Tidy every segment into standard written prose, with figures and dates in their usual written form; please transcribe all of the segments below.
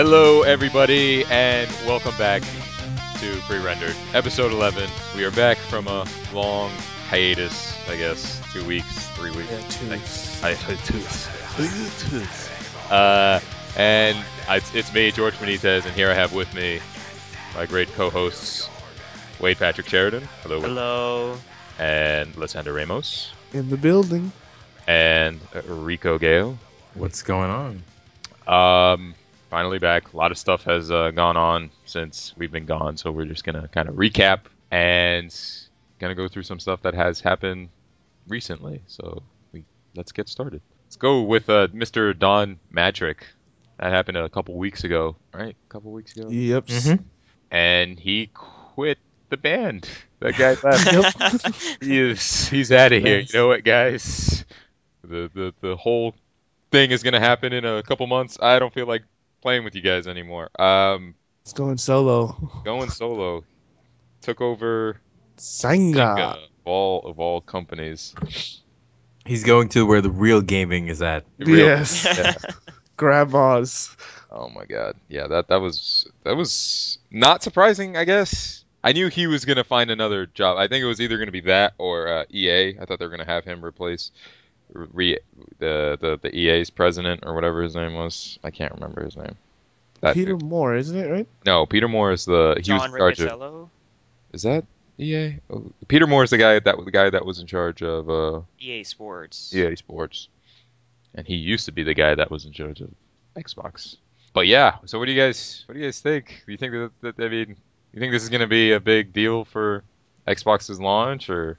Hello, everybody, and welcome back to Pre-Rendered, episode 11. We are back from a long hiatus, I guess, 2 weeks, 3 weeks. Yeah, 2 weeks. It's me, George Benitez, and here I have with me my great co-hosts, Wade Patrick Sheridan. Hello. Hello. And Lisander Ramos. In the building. And Rico Gale. What's going on? Finally back. A lot of stuff has gone on since we've been gone, so we're just gonna kind of recap and gonna go through some stuff that has happened recently. So let's get started. Let's go with Mr. Don Mattrick. That happened a couple weeks ago, right? A couple weeks ago. Yep. Mm-hmm. And he quit the band. That guy left. He's out of here. You know what, guys? The whole thing is gonna happen in a couple months. I don't feel like playing with you guys anymore. It's going solo. Going solo. Took over Sanga. of all companies. He's going to where the real gaming is at. Yes. Yeah. Grandma's. Oh my god. Yeah, that was not surprising, I guess. I knew he was gonna find another job. I think it was either gonna be that or EA. I thought they were gonna have him replace the EA's president or whatever his name was. I can't remember his name. Peter Moore, isn't it, right? No, Peter Moore is he was in charge of. Is that EA? Oh, Peter Moore is the guy that was in charge of EA Sports. EA Sports, and he used to be the guy that was in charge of Xbox. But yeah, so what do you guys think? Do you think that you think this is gonna be a big deal for Xbox's launch, or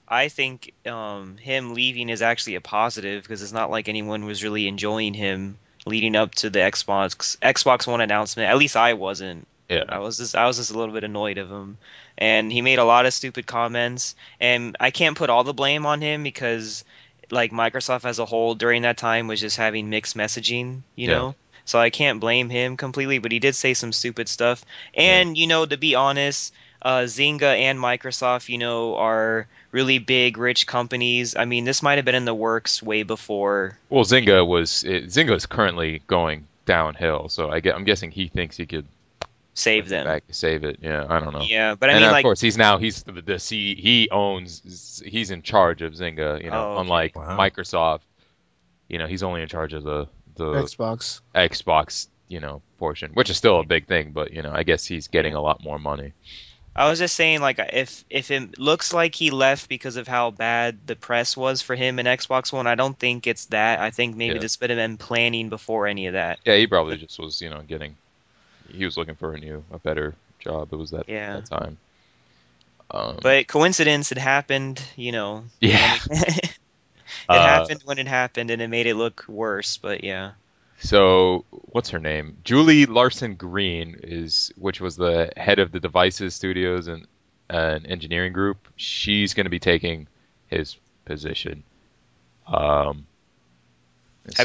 I think him leaving is actually a positive, because it's not like anyone was really enjoying him leading up to the Xbox One announcement. At least I wasn't. Yeah. I was just a little bit annoyed of him, and he made a lot of stupid comments, and I can't put all the blame on him because like Microsoft as a whole during that time was just having mixed messaging, you know. So I can't blame him completely, but he did say some stupid stuff. And to be honest, Zynga and Microsoft, are really big, rich companies. I mean, this might have been in the works way before. Well, Zynga is currently going downhill, so I'm guessing he thinks he could save them. Save it. Yeah, I don't know. Yeah, but of course, he's in charge of Zynga. Unlike Microsoft, he's only in charge of the Xbox, portion, which is still a big thing. But I guess he's getting a lot more money. I was just saying, like, if it looks like he left because of how bad the press was for him in Xbox One, I don't think it's that. I think maybe this would have been planning before any of that. Yeah, he probably just was, he was looking for a better job. It was that time. But coincidence, it happened, Yeah. It happened when it happened, and it made it look worse, but yeah. So, what's her name? Julie Larson Green, which was the head of the Devices Studios and engineering group. She's going to be taking his position. Have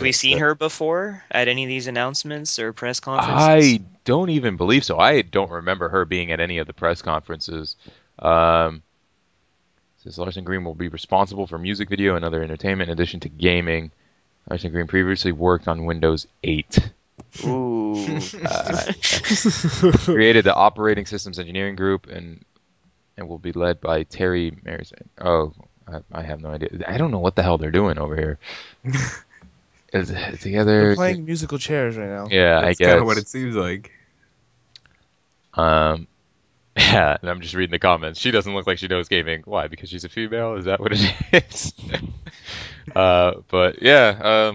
we seen her before at any of these announcements or press conferences? I don't even believe so. I don't remember her being at any of the press conferences. Says Larson Green will be responsible for music video and other entertainment in addition to gaming. Larson Green previously worked on Windows 8. Ooh. Created the operating systems engineering group and will be led by Terry Marison. Oh, I have no idea. I don't know what the hell they're doing over here. Together. They're playing musical chairs right now. Yeah, That's I guess. kind of what it seems like. Yeah, and I'm just reading the comments. She doesn't look like she knows gaming. Why? Because she's a female? Is that what it is? But yeah,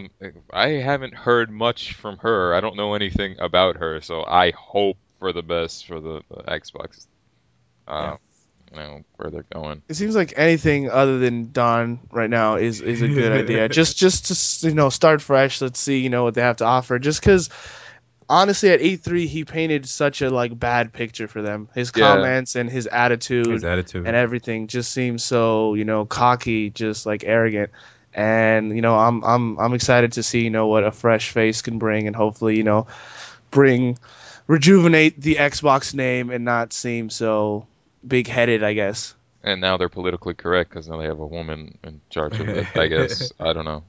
I haven't heard much from her. I don't know anything about her, so I hope for the best for the Xbox. Where they're going. It seems like anything other than Don right now is a good idea. Just to start fresh. Let's see what they have to offer. Just because. Honestly, at E3, he painted such a bad picture for them. His comments and his attitude and everything just seems so cocky, just arrogant. And I'm excited to see what a fresh face can bring, and hopefully rejuvenate the Xbox name and not seem so big-headed, I guess. And now they're politically correct because now they have a woman in charge of it. I guess I don't know.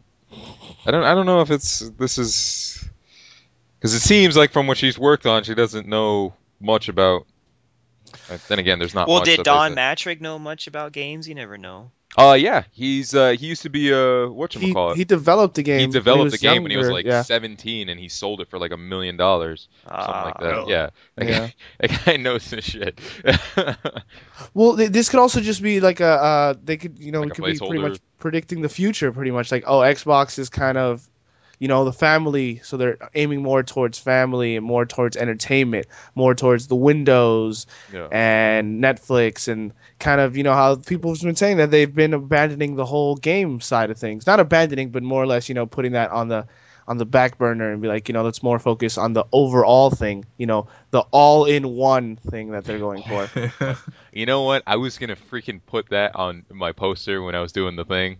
I don't know if this is. Because it seems like from what she's worked on, she doesn't know much about. Then again, there's not. Well, much did that Don Mattrick know much about games? You never know. Yeah, he used to be whatchamacallit. He developed the game. He developed the game when he was younger, like 17, and he sold it for like $1 million, something like that. Really? Yeah, that guy knows this shit. Well, this could also just be like they could, we Like a could be pretty placeholder. much predicting the future, pretty much like, oh, Xbox is kind of, the family, so they're aiming more towards family and more towards entertainment, more towards the Windows Yeah. and Netflix, and kind of, how people have been saying that they've been abandoning the whole game side of things. Not abandoning, but more or less, putting that on the back burner and be like, let's more focus on the overall thing, the all-in-one thing that they're going for. You know what? I was gonna freaking put that on my poster when I was doing the thing.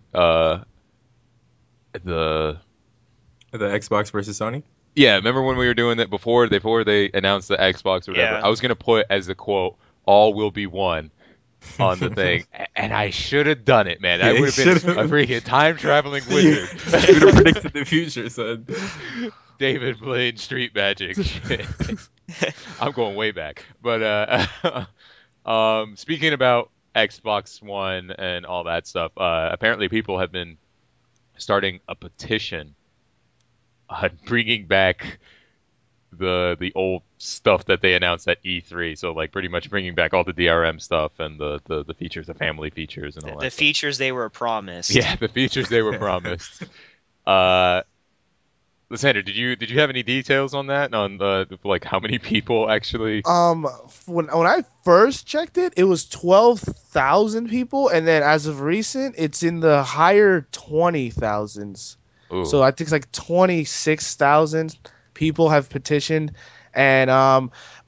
The Xbox versus Sony. Yeah, remember when we were doing that before they announced the Xbox or whatever? Yeah. I was gonna put as the quote, "All will be one," on the thing, and I should have done it, man. I Yeah, would have been you a freaking time traveling You wizard. would have predicted the future, son. David playing Street Magic. Shit. I'm going way back, but speaking about Xbox One and all that stuff, apparently people have been starting a petition bringing back the old stuff that they announced at E3. So like pretty much bringing back all the DRM stuff and the features, the family features and all that. The features they were promised. Yeah, the features they were promised. Lisander, did you have any details on that? On like how many people actually? When I first checked it, it was 12,000 people, and then as of recent, it's in the higher 20,000s. Ooh. So I think it's like 26,000 people have petitioned, and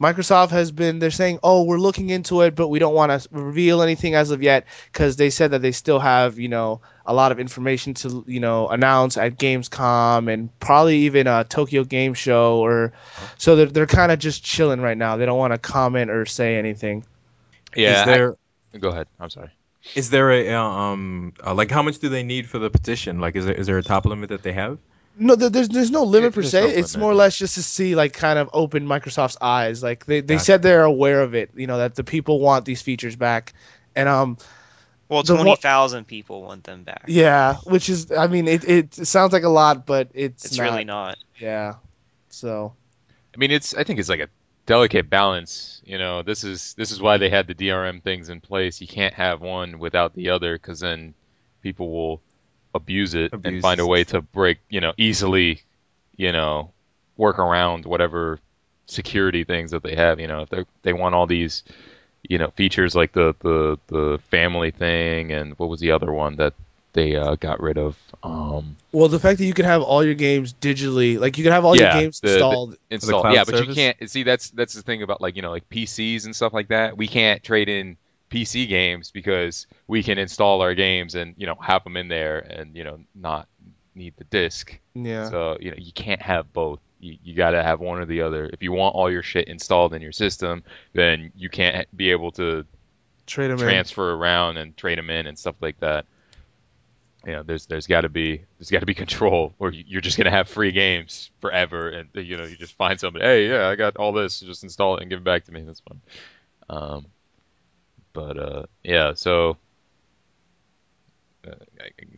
Microsoft has been. They're saying, "Oh, we're looking into it, but we don't want to reveal anything as of yet," because they said that they still have, a lot of information to, announce at Gamescom and probably even a Tokyo Game Show, or so they're kind of just chilling right now. They don't want to comment or say anything. Yeah. Is there Go ahead. I'm sorry. is there a like how much do they need for the petition? Like, is there a top limit that they have? No, there's no limit per There's se. no It's limit. more or less just to see, like, kind of open Microsoft's eyes. Like they Gotcha. said they're aware of it. That the people want these features back, and Well, The 20,000 people want them back. yeah, which is, I mean, it sounds like a lot, but it's not. really not. Yeah, so I mean, I think it's like a delicate balance. This is why they had the DRM things in place. You can't have one without the other, because then people will abuse it and Abuse find a the way to break, easily, work around whatever security things that they have. If they want all these, features like the family thing, and what was the other one that they got rid of? well, the fact that you can have all your games digitally, like you can have all your games installed. Install. cloud Yeah, but you service? can't see that's the thing about like PCs and stuff like that. We can't trade in PC games because we can install our games and have them in there and not need the disc. Yeah. So you can't have both. You got to have one or the other. If you want all your shit installed in your system, then you can't be able to Trade them transfer around and trade them in and stuff like that. There's got to be control, or you're just gonna have free games forever, and you just find somebody, hey, yeah, I got all this, just install it and give it back to me. That's fine. Yeah, so I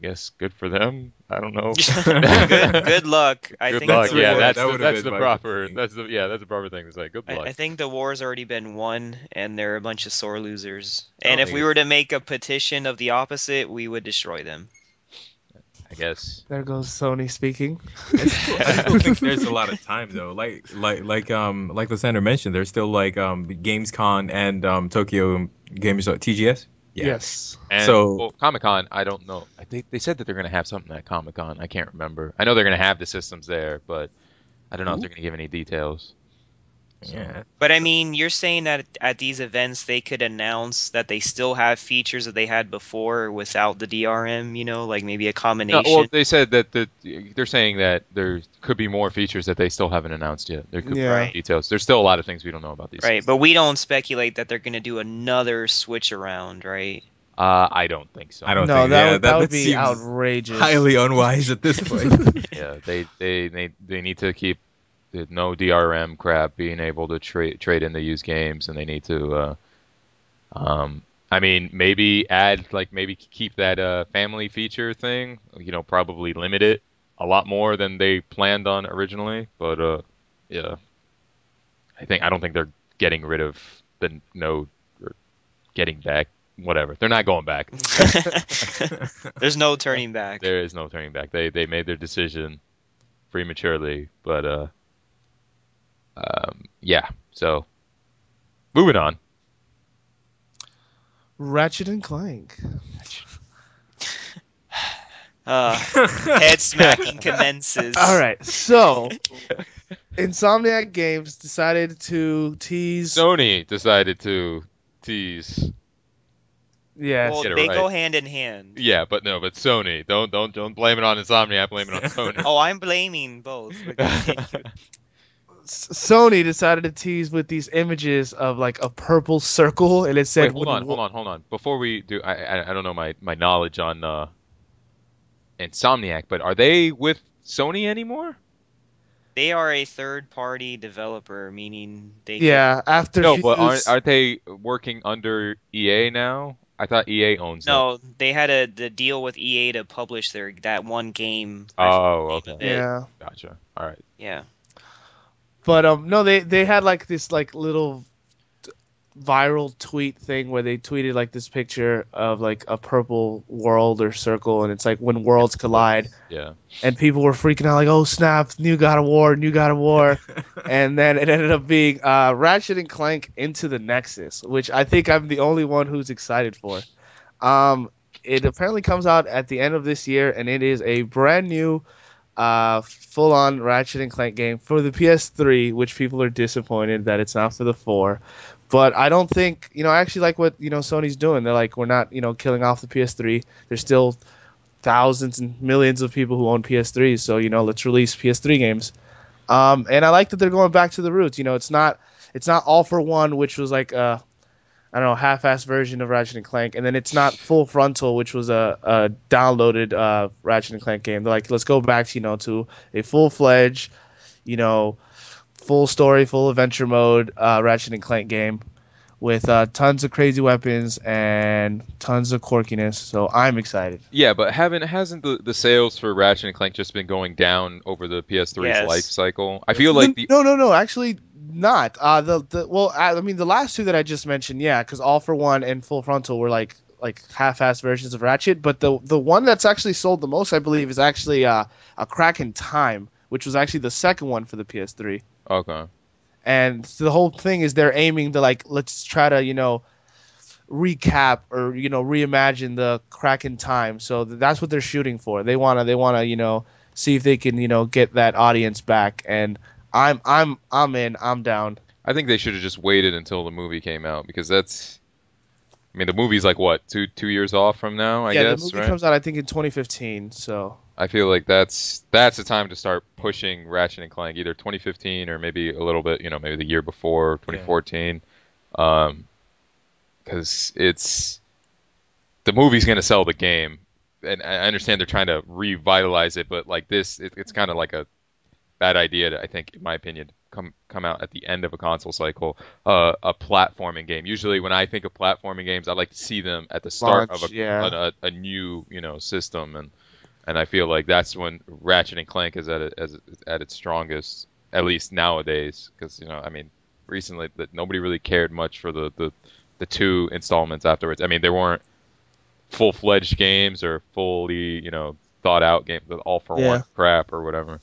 guess good for them. I don't know. Good luck. I Good think luck. the Yeah, war- that's that would've the been my proper. thing. That's the proper thing to say. Good luck. I think the war's already been won, and they're a bunch of sore losers. And Oh, if we were to make a petition of the opposite, we would destroy them. I guess. There goes Sony speaking. I still think there's a lot of time though. Like Lisander mentioned, there's still like Gamescom and Tokyo Game Show TGS. Yeah. Yes. And So- Comic-Con, I don't know. They said that they're going to have something at Comic-Con. I can't remember. I know they're going to have the systems there, but I don't know if they're going to give any details. Yeah. But I mean, you're saying that at these events they could announce that they still have features that they had before without the DRM, like maybe a No, combination. well, they said that they're saying that there could be more features that they still haven't announced yet. There could Yeah. be details. There's still a lot of things we don't know about these. Right, but we don't speculate that they're going to do another switch around, right? I don't think so. I don't No, think that would that be seems outrageous. highly unwise at this point. Yeah, they need to keep no DRM crap, being able to trade in the used games, and they need to. I mean, maybe maybe keep that family feature thing. Probably limit it a lot more than they planned on originally. But yeah, I don't think they're getting rid of the node or getting back. Whatever, they're not going back. There's no turning back. There is no turning back. They made their decision prematurely, but yeah. So moving on. Ratchet and Clank. Head smacking commences. All right, so Insomniac Games decided to tease. Sony decided to tease. Yes. Well, Get it they right. go hand in hand. Yeah, but Sony. Don't blame it on Insomniac. Blame it on Sony. Oh, I'm blaming both. Sony decided to tease with these images of like a purple circle, and it said. Wait, hold on. Before we do, I don't know my knowledge on Insomniac, but are they with Sony anymore? They are a third-party developer, meaning they. Yeah, after. No, but aren't they working under EA now? I thought EA owns them. No, they had the deal with EA to publish that one game. Oh, okay. Yeah. Gotcha. All right. Yeah. But no, they had like this like little viral tweet thing where they tweeted like this picture of like a purple world or circle, and it's like when worlds collide. Yeah. And people were freaking out like, oh snap, new God of War, and then it ended up being Ratchet and Clank Into the Nexus, which I think I'm the only one who's excited for. It apparently comes out at the end of this year, and it is a brand new full-on Ratchet and Clank game for the PS3, which people are disappointed that it's not for the 4. But I don't think, I actually like what, Sony's doing. They're like, we're not, killing off the PS3. There's still thousands and millions of people who own PS3s, so, let's release PS3 games. And I like that they're going back to the roots. It's not All for One, which was like a, half-assed version of Ratchet and Clank, and then it's not Full Frontal, which was a downloaded Ratchet and Clank game. They're like, let's go back, to a full-fledged, full story, full adventure mode Ratchet and Clank game with tons of crazy weapons and tons of quirkiness. So I'm excited. Yeah, but hasn't the sales for Ratchet and Clank just been going down over the PS3's life cycle? I feel like no, actually not. The last two that I just mentioned, yeah, because All for One and Full Frontal were like half-assed versions of Ratchet, but the one that's actually sold the most, I believe, is actually a Crack in Time, which was actually the second one for the PS3. Okay. And so the whole thing is they're aiming to let's try to recap or reimagine the Crack in Time. So that's what they're shooting for. They wanna see if they can get that audience back. And I'm in. I'm down. I think they should have just waited until the movie came out, because the movie's like what, two years off from now, I guess, Yeah, the movie right? comes out I think in 2015. So I feel like that's the time to start pushing Ratchet and Clank, either 2015 or maybe a little bit, maybe the year before, 2014, because the movie's gonna sell the game, and I understand they're trying to revitalize it, but like this, it's kind of like a bad idea to, I think, in my opinion, come out at the end of a console cycle, a platforming game. Usually when I think of platforming games, I like to see them at the start of a new system, and I feel like that's when Ratchet and Clank is at its strongest, at least nowadays, because recently that nobody really cared much for the two installments afterwards. They weren't full-fledged games or fully thought out games with all for one crap or whatever.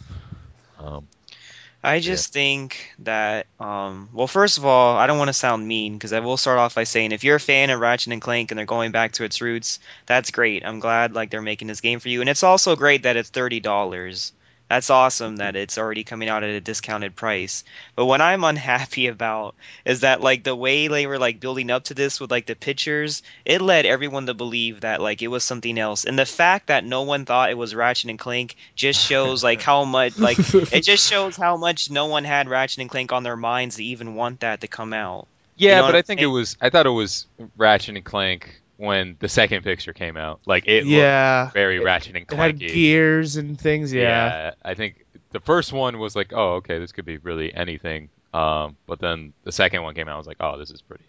I just think that, first of all, I don't want to sound mean, because I will start off by saying if you're a fan of Ratchet and Clank and they're going back to its roots, that's great. I'm glad they're making this game for you, and it's also great that it's $30. That's awesome that it's already coming out at a discounted price. But what I'm unhappy about is that the way they were building up to this with the pictures, it led everyone to believe that it was something else. And the fact that no one thought it was Ratchet and Clank just shows how much it just shows how much no one had Ratchet and Clank on their minds to even want that to come out. Yeah, but I thought it was Ratchet and Clank when the second picture came out. It looked very Ratchet and Clanky. It had gears and things, Yeah, I think the first one was like, oh, okay, this could be really anything. But then the second one came out, I was like, oh, this is pretty.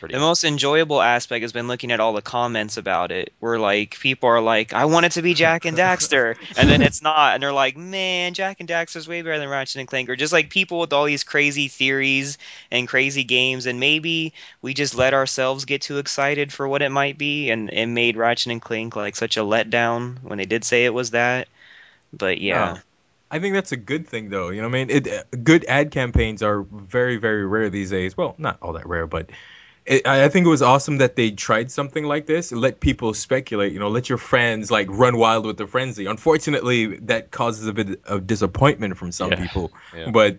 The most enjoyable aspect has been looking at all the comments about it, where like people are like, "I want it to be Jack and Daxter," and then it's not, and they're like, "Man, Jack and Daxter's way better than Ratchet and Clank." Or just like people with all these crazy theories and crazy games, and maybe we just let ourselves get too excited for what it might be, and it made Ratchet and Clank like such a letdown when they did say it was that. But yeah. I think that's a good thing, though. You know what I mean? Good ad campaigns are very, very rare these days. Well, not all that rare, but I think it was awesome that they tried something like this. Let people speculate. You know, let your friends like run wild with the frenzy. Unfortunately, that causes a bit of disappointment from some people. Yeah. But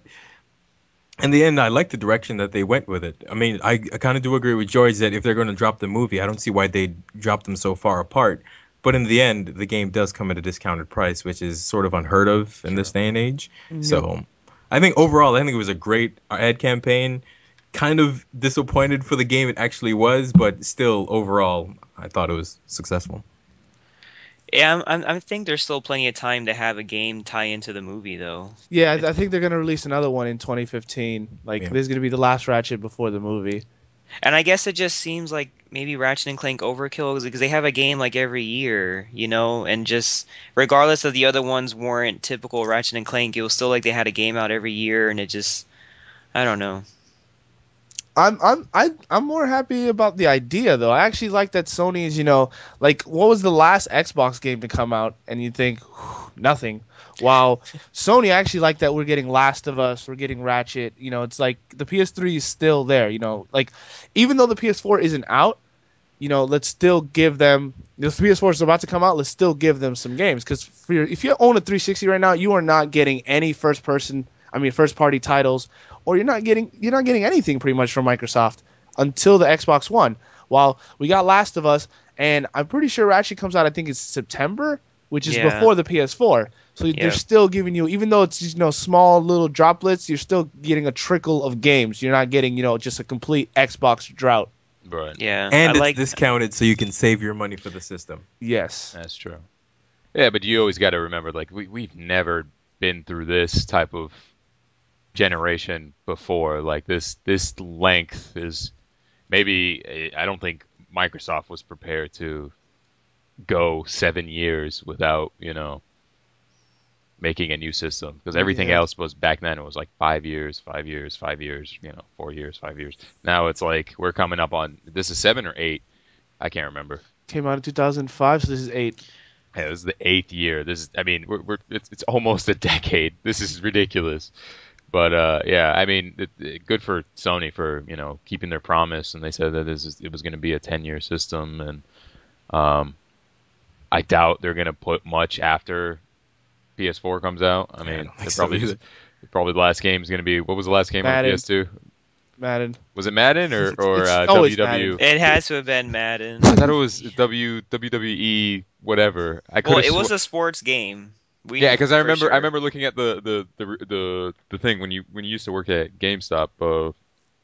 in the end, I like the direction that they went with it. I mean, I kind of do agree with George that if they're going to drop the movie, I don't see why they dropped them so far apart. But in the end, the game does come at a discounted price, which is sort of unheard of in this day and age. Mm-hmm. So I think overall, I think it was a great ad campaign. Kind of disappointed for the game it actually was, but still, overall, I thought it was successful. Yeah, I think there's still plenty of time to have a game tie into the movie, though. Yeah, I think they're going to release another one in 2015. Like, this is going to be the last Ratchet before the movie. And I guess it just seems like maybe Ratchet and Clank overkill because they have a game like every year, you know, and just regardless of the other ones weren't typical Ratchet and Clank, it was still like they had a game out every year, and it just, I don't know. I'm more happy about the idea though. I actually like that Sony's, you know, like what was the last Xbox game to come out and you think nothing. While Sony actually like that we're getting Last of Us, we're getting Ratchet, you know, it's like the PS3 is still there, you know, like even though the PS4 isn't out, you know, let's still give them, the PS4 is about to come out, let's still give them some games because if you own a 360 right now, you are not getting any first party titles. Or you're not getting anything pretty much from Microsoft until the Xbox One. While we got Last of Us, and I'm pretty sure Ratchet comes out. I think it's September, which is before the PS4. So they're still giving you, even though it's, you know, small little droplets, you're still getting a trickle of games. You're not getting, you know, just a complete Xbox drought. Right. Yeah. And it's discounted, so you can save your money for the system. Yes, that's true. Yeah, but you always got to remember, like we've never been through this type of generation before. Like this length is maybe, I don't think Microsoft was prepared to go 7 years without, you know, making a new system, because everything else was back then, it was like 5 years, you know, 4 years, 5 years. Now it's like we're coming up on, this is 7 or 8, I can't remember. Came out in 2005, so this is 8. Yeah, this is the 8th year. This is, I mean, it's almost a decade. This is ridiculous. But yeah, I mean, good for Sony for, you know, keeping their promise, and they said that it was going to be a 10-year system, and I doubt they're going to put much after PS4 comes out. I mean, probably the last game is going to be, what was the last game Madden. on PS2? Madden. Was it Madden or WWE? Madden. It has to have been Madden. I thought it was WWE whatever. It was a sports game. Yeah, because I remember looking at the thing when you used to work at GameStop,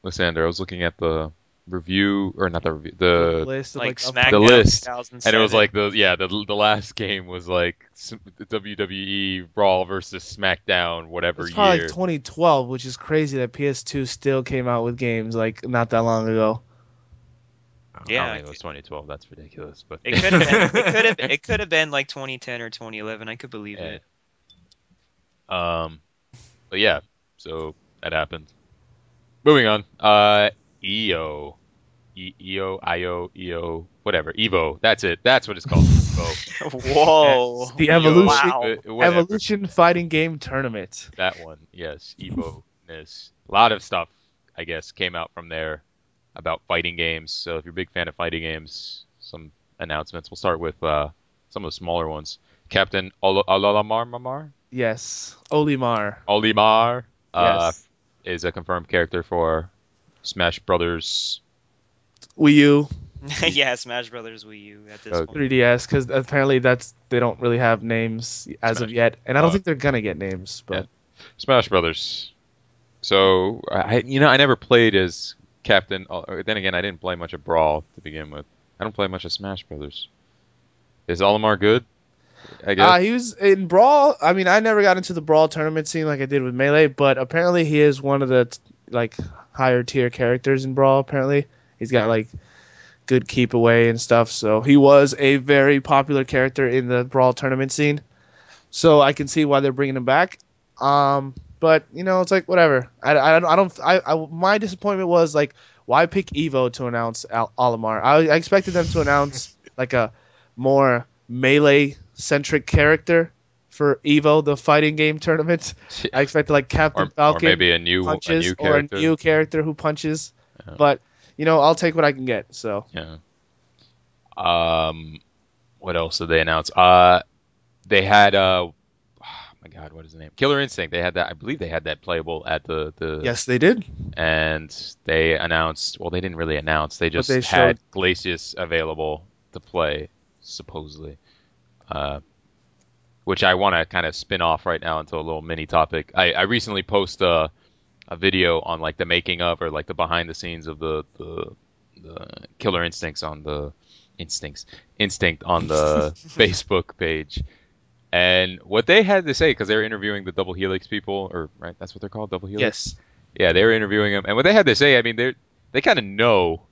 Lisander. I was looking at the review, or not the review, the list, like SmackDown, the list, 2007. and it was like the last game was like WWE Raw versus SmackDown, whatever it's probably year. like 2012, which is crazy that PS2 still came out with games like not that long ago. Yeah, I don't think it was 2012. That's ridiculous. But it could have been. It could have been like 2010 or 2011. I could believe it. But yeah, so that happened. Moving on. EO, whatever. Evo. That's it. That's what it's called. Evo. Whoa. The Evolution Fighting Game Tournament. That one. Yes. Evo-ness. A lot of stuff, I guess, came out from there about fighting games. So if you're a big fan of fighting games, some announcements. We'll start with some of the smaller ones. Captain Olimar? Yes. Olimar. Yes. Is a confirmed character for Smash Brothers Wii U. Yeah, Smash Brothers Wii U at this point. 3DS, because apparently they don't really have names as of yet, and I don't think they're gonna get names. But yeah. Smash Brothers. So I never played as Captain. Then again, I didn't play much of Brawl to begin with. I don't play much of Smash Brothers. Is Olimar good? I guess. He was in Brawl. I mean, I never got into the Brawl tournament scene like I did with Melee, but apparently he is one of the like higher tier characters in Brawl. Apparently, he's got like good keep away and stuff. So he was a very popular character in the Brawl tournament scene. So I can see why they're bringing him back. But you know, it's like whatever. My disappointment was like, why pick Evo to announce Olimar? I expected them to announce like a more Melee centric character for Evo, the fighting game tournament. I expected like Captain Falcon, or maybe a new punches, character, or a new character who punches. Yeah. But you know, I'll take what I can get. So yeah. What else did they announce? They had oh my God, what is the name? Killer Instinct. They had that. I believe they had that playable at the. yes, they did. And they announced. Well, they didn't really announce. They just they had Glacius available to play, supposedly. Which I want to kind of spin off right now into a little mini topic. I recently posted a video on like the making of or like the behind the scenes of the Killer Instinct on the Facebook page. And what they had to say, because they were interviewing the Double Helix people, or right, that's what they're called, Double Helix. Yes. Yeah, they were interviewing them, and what they had to say, I mean, they kind of know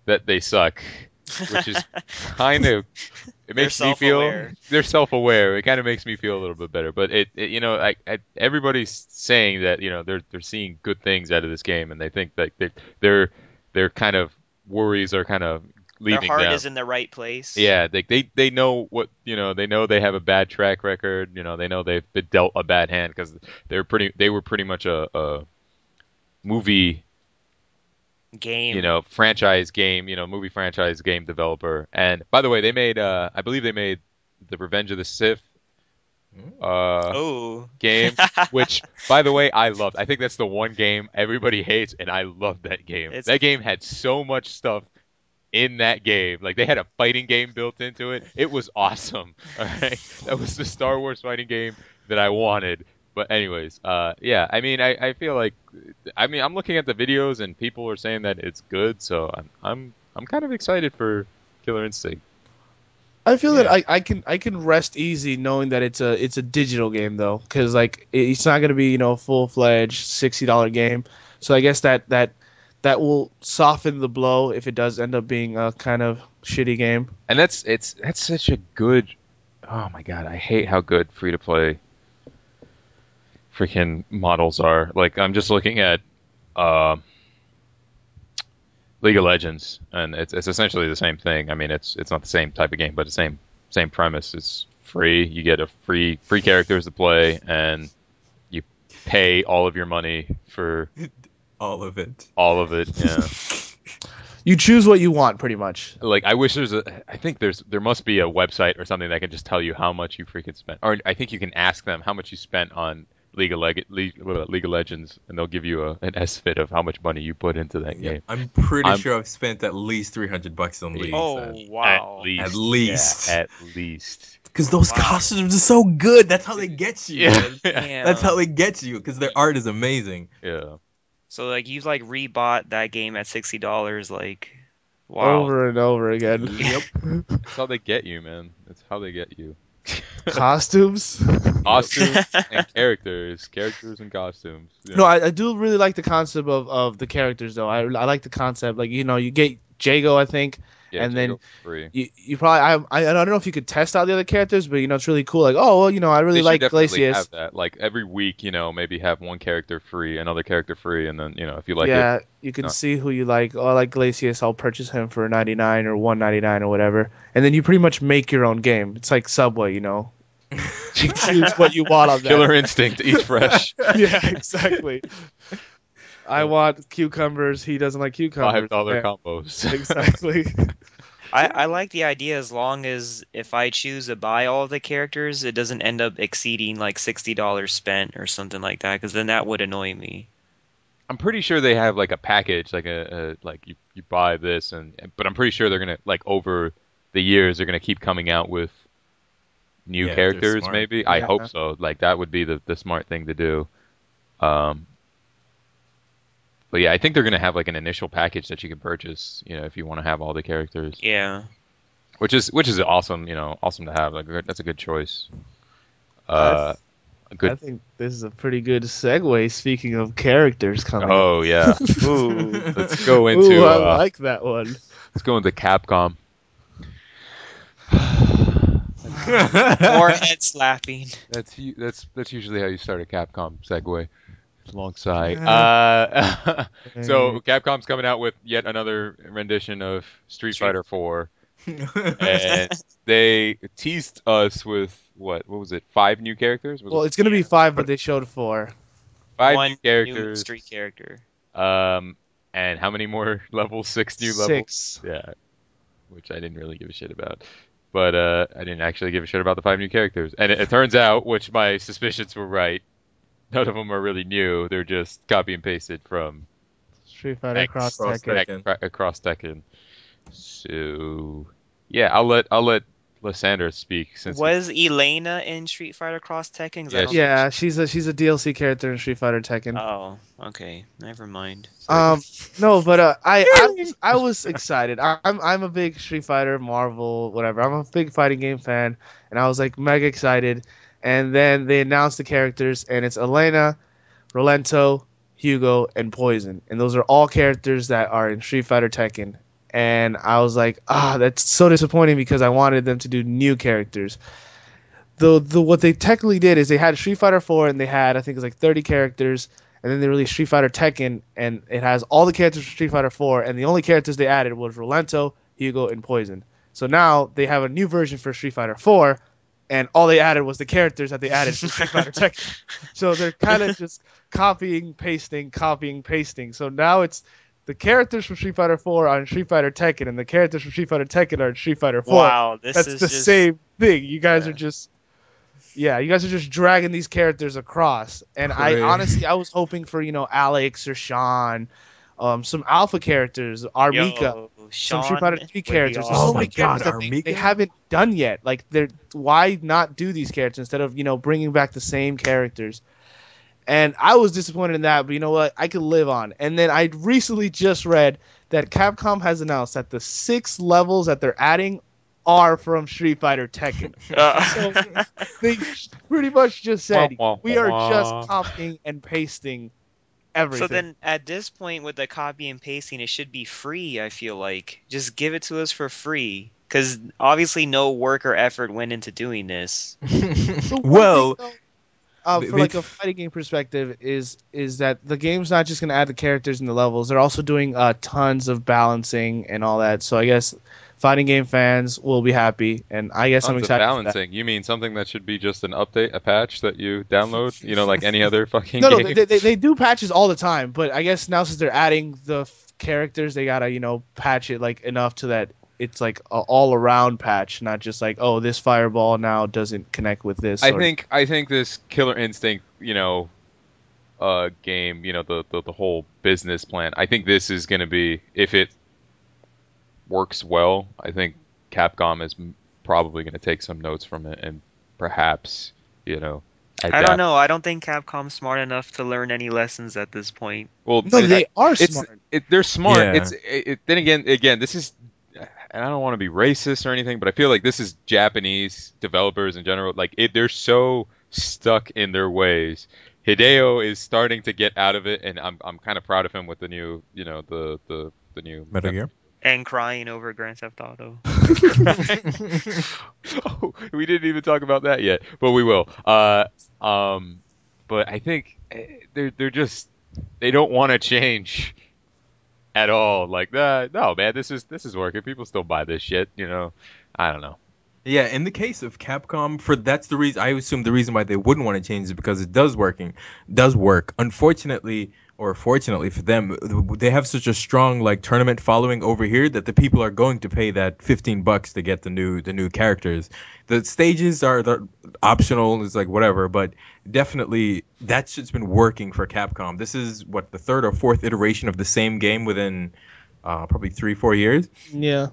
that they suck, which is kind of it makes me feel they're self-aware. It kind of makes me feel a little bit better. But it you know, everybody's saying that you know they're seeing good things out of this game, and they think that their kind of worries are kind of leaving their heart them. is in the right place. Yeah, they know what you know. They know they have a bad track record. You know, they know they've been dealt a bad hand because they were pretty much a movie game. You know, franchise game. You know, movie franchise game developer. And by the way, they made I believe they made the Revenge of the Sith game, which by the way I loved. I think that's the one game everybody hates, and I loved that game. That game had so much stuff in that game. Like they had a fighting game built into it. It was awesome. All right, that was the Star Wars fighting game that I wanted. But anyways, yeah. I mean, I feel like, I mean, I'm looking at the videos and people are saying that it's good, so I'm kind of excited for Killer Instinct. I feel that I can rest easy knowing that it's a digital game though, because like it's not gonna be a full-fledged $60 game. So I guess that will soften the blow if it does end up being a kind of shitty game. And that's such a good. Oh my God, I hate how good free-to-play freaking models are. Like I'm just looking at League of Legends, and it's essentially the same thing. I mean, it's not the same type of game, but the same premise. It's free. You get a free characters to play, and you pay all of your money for all of it. All of it. Yeah. You choose what you want, pretty much. Like I wish I think there must be a website or something that can just tell you how much you freaking spent, or I think you can ask them how much you spent on League of Legends, and they'll give you an estimate of how much money you put into that game. I'm pretty sure I've spent at least $300 on League. Oh wow! At least. Yeah, at least. Because those costumes are so good. That's how they get you. Yeah. That's how they get you. Because their art is amazing. Yeah. So like you've like rebought that game at $60, like wow. Over and over again. Yep. That's how they get you, man. That's how they get you. Costumes and characters and costumes. Yeah. No, I do really like the concept of the characters though. I like the concept, like you get Jago, I think, and then free. you probably I don't know if you could test out the other characters, but it's really cool. Like I really like Glacius. Have that. Like every week, maybe have one character free, another character free, and then if you like it, you can see who you like. Oh, I like Glacius. I'll purchase him for $99 or $199 or whatever, and then you pretty much make your own game. It's like Subway, You choose what you want on that. Killer Instinct, eat fresh. Yeah, exactly. I want cucumbers. He doesn't like cucumbers. $5 combos. Exactly. I like the idea as long as if I choose to buy all of the characters, it doesn't end up exceeding like $60 spent or something like that, because then that would annoy me. I'm pretty sure they have like a package, like you buy this, but I'm pretty sure they're gonna like over the years they're gonna keep coming out with new characters. Maybe I hope so. Like that would be the smart thing to do. But yeah, I think they're gonna have like an initial package that you can purchase, if you want to have all the characters. Yeah. which is awesome. Awesome to have. Like that's a good choice. I A good. think this is a pretty good segue. Speaking of characters coming. Oh yeah. Ooh. Let's go into. Ooh, I like that one. Let's go into Capcom. More head slapping. That's usually how you start a Capcom segue. Long sigh. So Capcom's coming out with yet another rendition of Street Fighter 4, and they teased us with what was it? 5 new characters? Well, it's gonna be 5, but they showed 4. 5 One new characters. new street character. And how many more levels? 6 new levels. 6. Yeah, which I didn't really give a shit about. But I didn't actually give a shit about the 5 new characters. And it turns out, which my suspicions were right, none of them are really new. They're just copy and pasted from Street Fighter Cross Tekken. across Tekken. So yeah, I'll let Lisander speak since Was Elena in Street Fighter Cross Tekken? 'Cause I Yes. don't- Yeah, she's a DLC character in Street Fighter Tekken. Oh, okay. Never mind. No, but I was excited. I'm a big Street Fighter, Marvel, whatever. I'm a big fighting game fan, and I was like mega excited. And then they announced the characters, and it's Elena, Rolento, Hugo, and Poison, and those are all characters that are in Street Fighter Tekken. And I was like, that's so disappointing because I wanted them to do new characters. What they technically did is they had Street Fighter 4 and they had, I think it was like 30 characters, and then they released Street Fighter Tekken and it has all the characters from Street Fighter 4, and the only characters they added was Rolento, Hugo, and Poison. So now they have a new version for Street Fighter 4, and all they added was the characters that they added from Street Fighter Tekken. So they're kind of just copying, pasting. So now it's the characters from Street Fighter 4 are in Street Fighter Tekken, and the characters from Street Fighter Tekken are in Street Fighter 4. Wow, That's the same thing. You guys are just dragging these characters across. And I honestly was hoping for, Alex or Sean, some alpha characters, Armika, some Street Fighter 3 characters. Oh So many my God, characters that they Armika? haven't done yet. Like, why not do these characters instead of, bringing back the same characters? And I was disappointed in that, but you know what? I could live on. And then I recently just read that Capcom has announced that the 6 levels that they're adding are from Street Fighter Tekken. So they pretty much just said, we are just copying and pasting everything. So then at this point with the copy and pasting, it should be free, I feel like. Just give it to us for free. Because obviously no work or effort went into doing this. Well, for like a fighting game perspective is that the game's not just going to add the characters and the levels. They're also doing tons of balancing and all that. So I guess fighting game fans will be happy, and I guess I'm excited. Balancing? You mean something that should be just an update, a patch that you download? Like any other fucking No, game? they do patches all the time, but I guess now since they're adding the characters, they gotta patch it like enough to that it's like an all-around patch, not just like, oh, this fireball now doesn't connect with this. I think this Killer Instinct, game, the whole business plan. I think this is going to be, if it works well, I think Capcom is probably going to take some notes from it and perhaps, adapt. I don't know. I don't think Capcom's smart enough to learn any lessons at this point. Well, no, they are smart. They're smart. Yeah. Then again, this is. And I don't want to be racist or anything, but I feel like this is Japanese developers in general. Like they're so stuck in their ways. Hideo is starting to get out of it, and I'm kind of proud of him with the new, the new Metal Gear. And crying over Grand Theft Auto. Oh, we didn't even talk about that yet, but we will. But I think they're just they don't want to change at all. Like, no, man, this is working. People still buy this shit. I don't know. Yeah, in the case of Capcom, that's the reason. I assume the reason why they wouldn't want to change is because it does work. Unfortunately, or fortunately for them, they have such a strong tournament following over here that the people are going to pay that $15 to get the new characters. The stages are optional. It's like whatever, but definitely that shit's been working for Capcom. This is the 3rd or 4th iteration of the same game within probably 3-4 years. Yeah.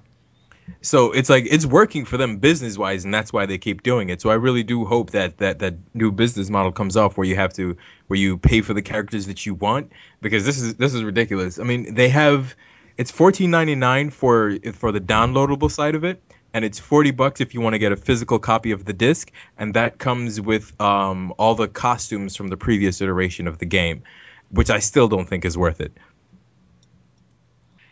So it's it's working for them business wise, and that's why they keep doing it. So I really do hope that new business model comes off where you pay for the characters that you want, because this is ridiculous. I mean, they have it's $14.99 for the downloadable side of it, and it's $40 if you want to get a physical copy of the disc, and that comes with all the costumes from the previous iteration of the game, which I still don't think is worth it.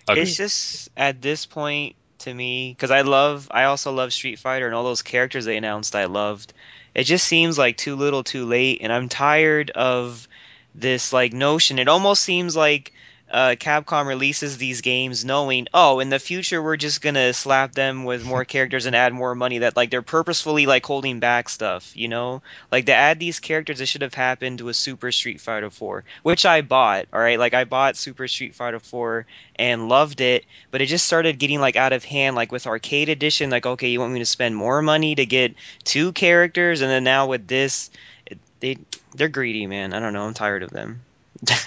Okay. It's just at this point to me, because I also love Street Fighter and all those characters they announced I loved. It just seems like too little too late, and I'm tired of this like notion. It almost seems like Capcom releases these games knowing, oh, in the future we're just gonna slap them with more characters and add more money. That like they're purposefully like holding back stuff, you know? Like to add these characters, it should have happened with Super Street Fighter 4, which I bought. All right, like I bought Super Street Fighter 4 and loved it, but it just started getting like out of hand. Like with Arcade Edition, like okay, you want me to spend more money to get 2 characters, and then now with this, they're greedy, man. I don't know. I'm tired of them.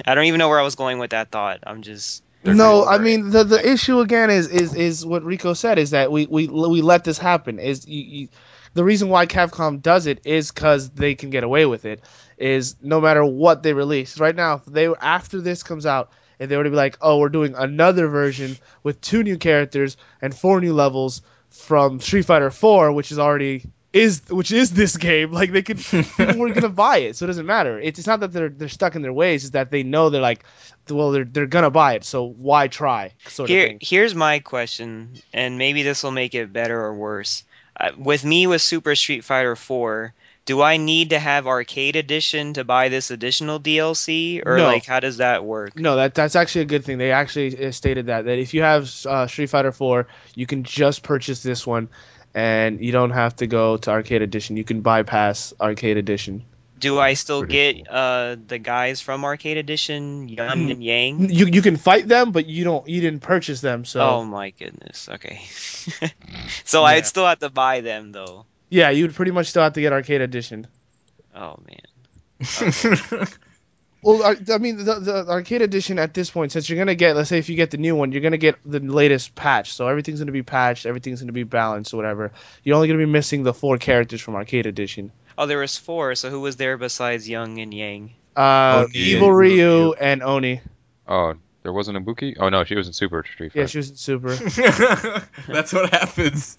I don't even know where I was going with that thought. I'm just No, I mean the issue again is what Rico said, is that we let this happen. The reason why Capcom does it is because they can get away with it. Is no matter what they release right now, if after this comes out, and they were to be like, oh, we're doing another version with 2 new characters and 4 new levels from Street Fighter 4, which is this game. Like they could, people were gonna buy it, so it doesn't matter. It's not that they're stuck in their ways. It's that they know they're like, well, they're gonna buy it, so why try? Sort of thing. Here's my question, and maybe this will make it better or worse. With Super Street Fighter 4, do I need to have Arcade Edition to buy this additional DLC, or No. like how does that work? No, that's actually a good thing. They actually stated that if you have Street Fighter 4, you can just purchase this one. And you don't have to go to Arcade Edition. You can bypass Arcade Edition. Do I still get the guys from Arcade Edition, Yun and Yang? You can fight them, but you didn't purchase them. So Oh my goodness. Okay. So I'd still have to buy them though. yeah, you would pretty much still have to get Arcade Edition. Oh man. Well, I mean, the Arcade Edition at this point, since you're going to get, let's say if you get the new one, you're going to get the latest patch. So everything's going to be patched, everything's going to be balanced or whatever. You're only going to be missing the 4 characters from Arcade Edition. Oh, there was 4, so who was there besides Young and Yang? Evil Ryu and Oni. Oh, there wasn't a Ibuki? Oh no, she was in Super Street Fighter. Yeah, she was in Super. That's what happens.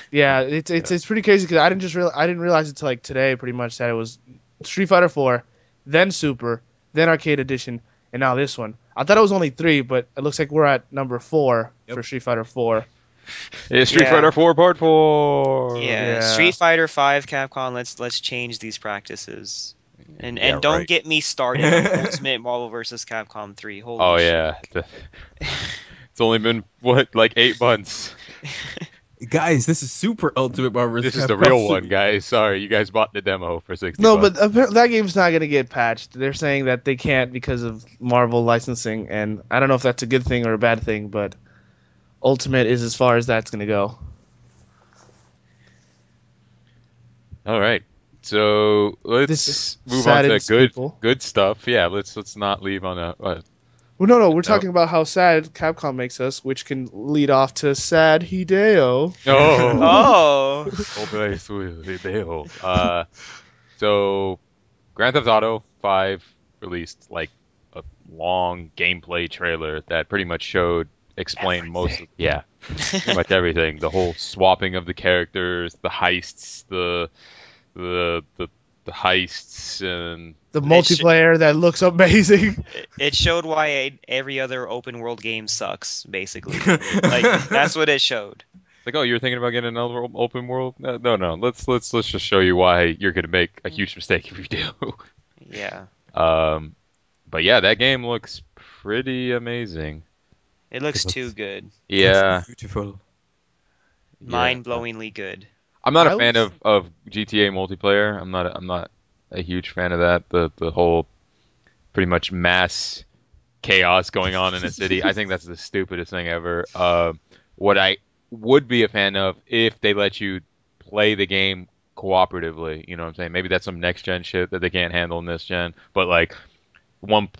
Yeah, it's pretty crazy because I didn't realize it till like today, pretty much, that it was Street Fighter 4, then Super, then Arcade Edition, and now this one. I thought it was only 3, but it looks like we're at number 4 for Street Fighter 4. It's Street Fighter 4 Part 4. Yeah, Street Fighter 5, Capcom. Let's change these practices. And don't get me started on Ultimate Marvel vs. Capcom 3. Holy shit. Yeah. It's only been like 8 months. Guys, this is Super Ultimate Marvel. This is the real one, guys. Sorry, you guys bought the demo for $60. No, but that game's not going to get patched. They're saying that they can't because of Marvel licensing, and I don't know if that's a good thing or a bad thing, but Ultimate is as far as that's going to go. All right. So let's move on to good stuff. Yeah, let's not leave on a Well, no, we're talking about how sad Capcom makes us, which can lead off to Sad Hideo. Oh. So, Grand Theft Auto 5 released like a long gameplay trailer that pretty much explained most of, pretty much everything. The whole swapping of the characters, the heists, the heists, and the multiplayer that looks amazing. It showed why every other open world game sucks, basically. Like that's what it showed. Like, oh, you're thinking about getting another open world? No. Let's just show you why you're gonna make a huge mistake if you do. Yeah. But yeah, that game looks pretty amazing. It looks too good. Yeah. Beautiful. Mind-blowingly good. I'm not a fan of GTA multiplayer. I'm not a huge fan of that. The whole pretty much mass chaos going on in a city. I think that's the stupidest thing ever. What I would be a fan of if they let you play the game cooperatively. You know what I'm saying? Maybe that's some next gen shit that they can't handle in this gen. But like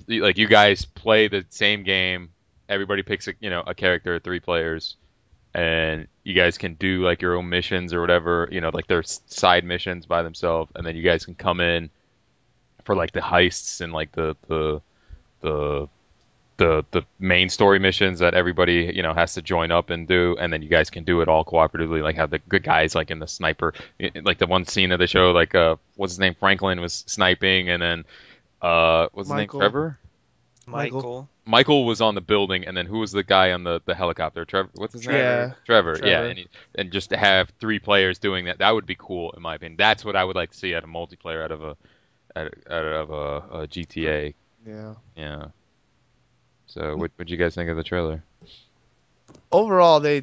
you guys play the same game. Everybody picks a character, 3 players. And you guys can do like your own missions or whatever, like their side missions by themselves, and then you guys can come in for like the heists and like the the main story missions that everybody has to join up and do, and then you guys can do it all cooperatively. Like have the good guys like in the sniper, like the one scene of the show, like what's his name, Franklin was sniping, and then what's his name, Trevor. Michael was on the building, and then who was the guy on the helicopter? Trevor. What's his name? Yeah. Trevor. Yeah, and just to have 3 players doing that would be cool in my opinion. That's what I would like to see out of multiplayer out of a GTA. Yeah. Yeah. So what'd you guys think of the trailer? Overall, they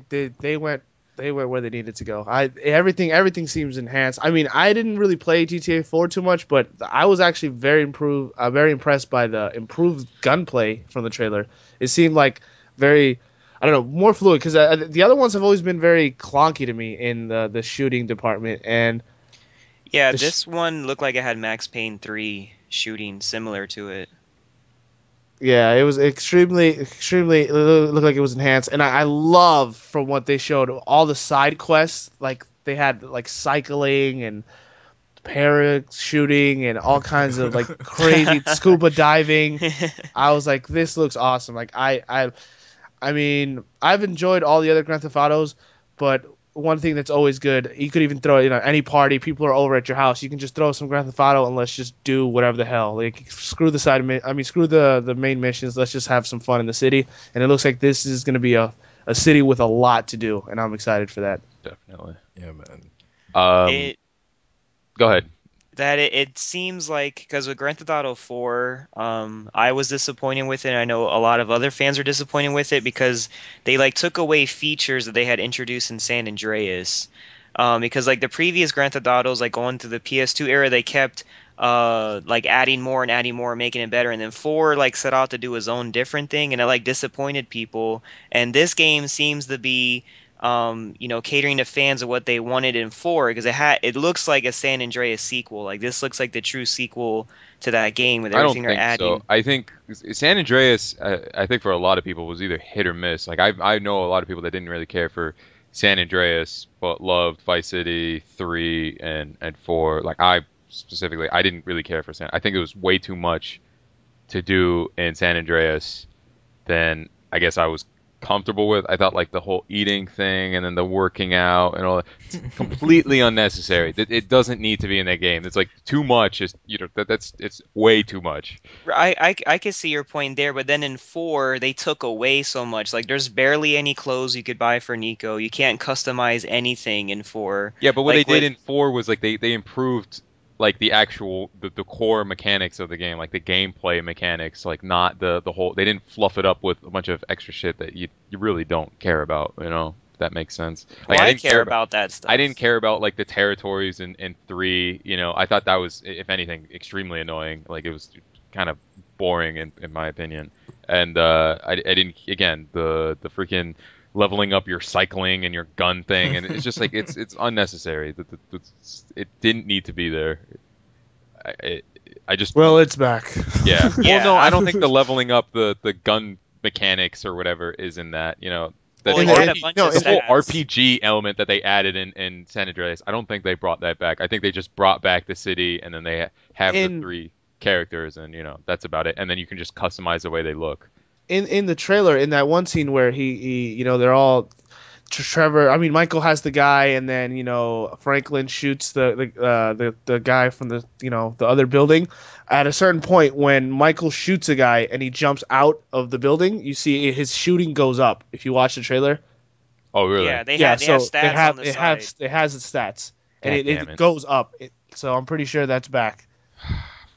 went where they needed to go. Everything seems enhanced. I mean, I didn't really play GTA 4 too much, but I was actually very impressed by the improved gunplay from the trailer. It seemed like very, I don't know, more fluid, because the other ones have always been very clunky to me in the shooting department. And yeah, this one looked like it had Max Payne 3 shooting similar to it. Yeah, it was extremely, it looked like it was enhanced. And I love, from what they showed, all the side quests. Like, they had, like, cycling and parachuting and all kinds of, like, crazy scuba diving. I was like, this looks awesome. Like, I mean, I've enjoyed all the other Grand Theft Autos, but one thing that's always good, you could even throw, any party, people are over at your house, you can just throw some Grand Theft Auto and let's just do whatever the hell. Like, screw the main missions, let's just have some fun in the city. And it looks like this is going to be a city with a lot to do, and I'm excited for that. Definitely. Yeah, man. Go ahead. That it seems like, because with Grand Theft Auto 4, I was disappointed with it, and I know a lot of other fans are disappointed with it, because they like took away features that they had introduced in San Andreas. Because like the previous Grand Theft Autos, like going to the PS2 era, they kept like adding more and more, making it better, and then 4 like set out to do his own different thing, and it like disappointed people. And this game seems to be catering to fans of what they wanted in 4, because it looks like a San Andreas sequel. Like, this looks like the true sequel to that game with everything they're adding. So. I think San Andreas, I think for a lot of people was either hit or miss. Like I know a lot of people that didn't really care for San Andreas, but loved Vice City 3 and 4. Like I didn't really care for I think it was way too much to do in San Andreas than I guess I was comfortable with. I thought like the whole eating thing and then the working out and all that, it's completely unnecessary. It doesn't need to be in that game. It's like too much. It's it's way too much. I can see your point there, but then in 4 they took away so much. Like, there's barely any clothes you could buy for Nico. You can't customize anything in 4. Yeah, but what they did in 4 was like they improved like the actual the core mechanics of the game, like the gameplay mechanics, like not the whole. They didn't fluff it up with a bunch of extra shit that you really don't care about. If that makes sense. Like, I didn't care about that stuff. I didn't care about like the territories in 3. I thought that was, if anything, extremely annoying. Like, it was kind of boring in my opinion. And I didn't, again, the freaking leveling up your cycling and your gun thing, and it's just like it's unnecessary. It didn't need to be there. Well, it's back. Yeah. Yeah. Well, no, I don't think the leveling up the gun mechanics or whatever is in that. The whole RPG element that they added in San Andreas, I don't think they brought that back. I think they just brought back the city, and then they have the 3 characters, and that's about it. And then you can just customize the way they look. In the trailer, in that one scene where he they're all Michael has the guy, and then Franklin shoots the guy from the other building. At a certain point, when Michael shoots a guy and he jumps out of the building, you see his shooting goes up. If you watch the trailer. Oh, really? Yeah, they have stats on the side. It has its stats, and it it goes up. So I'm pretty sure that's back.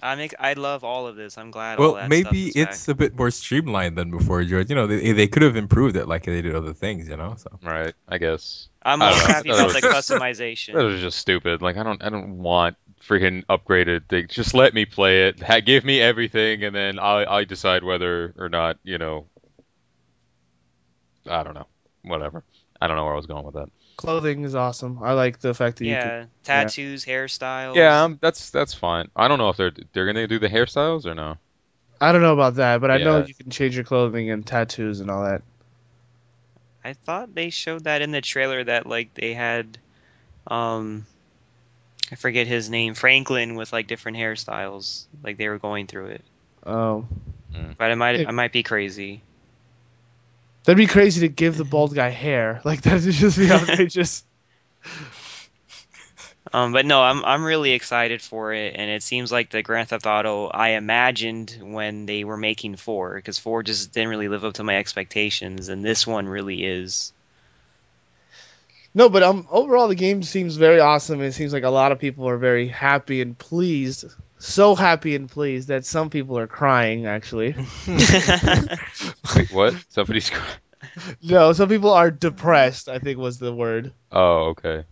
I love all of this. I'm glad. Well, all that maybe stuff is it's a bit more streamlined than before, George. They could have improved it like they did other things. So Right, I guess. I'm more happy about the customization. That was just stupid. Like, I don't want freaking upgraded things. Just let me play it. Give me everything, and then I decide whether or not I don't know. Whatever. I don't know where I was going with that. Clothing is awesome. I like the fact that tattoos, hairstyles. Yeah, that's fine. I don't know if they're gonna do the hairstyles or no. I don't know about that, but I know you can change your clothing and tattoos and all that. I thought they showed that in the trailer that like they had, I forget his name, Franklin with like different hairstyles, like they were going through it. Oh. But I might be crazy. That'd be crazy to give the bald guy hair. Like that'd just be outrageous. But no, I'm really excited for it, and it seems like the Grand Theft Auto I imagined when they were making 4, because 4 just didn't really live up to my expectations, and this one really is. No, but overall the game seems very awesome. It seems like a lot of people are very happy and pleased. So happy and pleased that some people are crying, actually. Wait, what? Somebody's crying? No, some people are depressed, I think was the word. Oh, okay.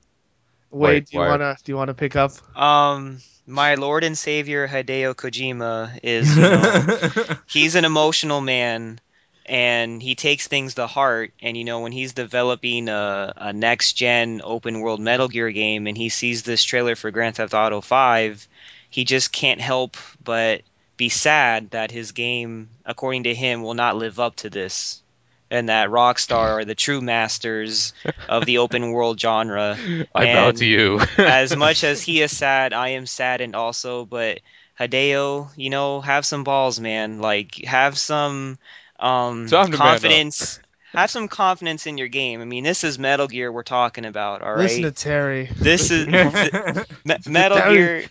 Wait, do you wanna pick up? My Lord and Savior Hideo Kojima is, he's an emotional man, and he takes things to heart. And when he's developing a next gen open world Metal Gear game, and he sees this trailer for Grand Theft Auto 5, he just can't help but be sad that his game, according to him, will not live up to this. And that Rockstar are the true masters of the open world genre. I bow to you. As much as he is sad, I am saddened also. But Hideo, have some balls, man. Like, have some confidence. Have some confidence in your game. I mean, this is Metal Gear we're talking about, all right? Listen to Terry. This is Metal Gear.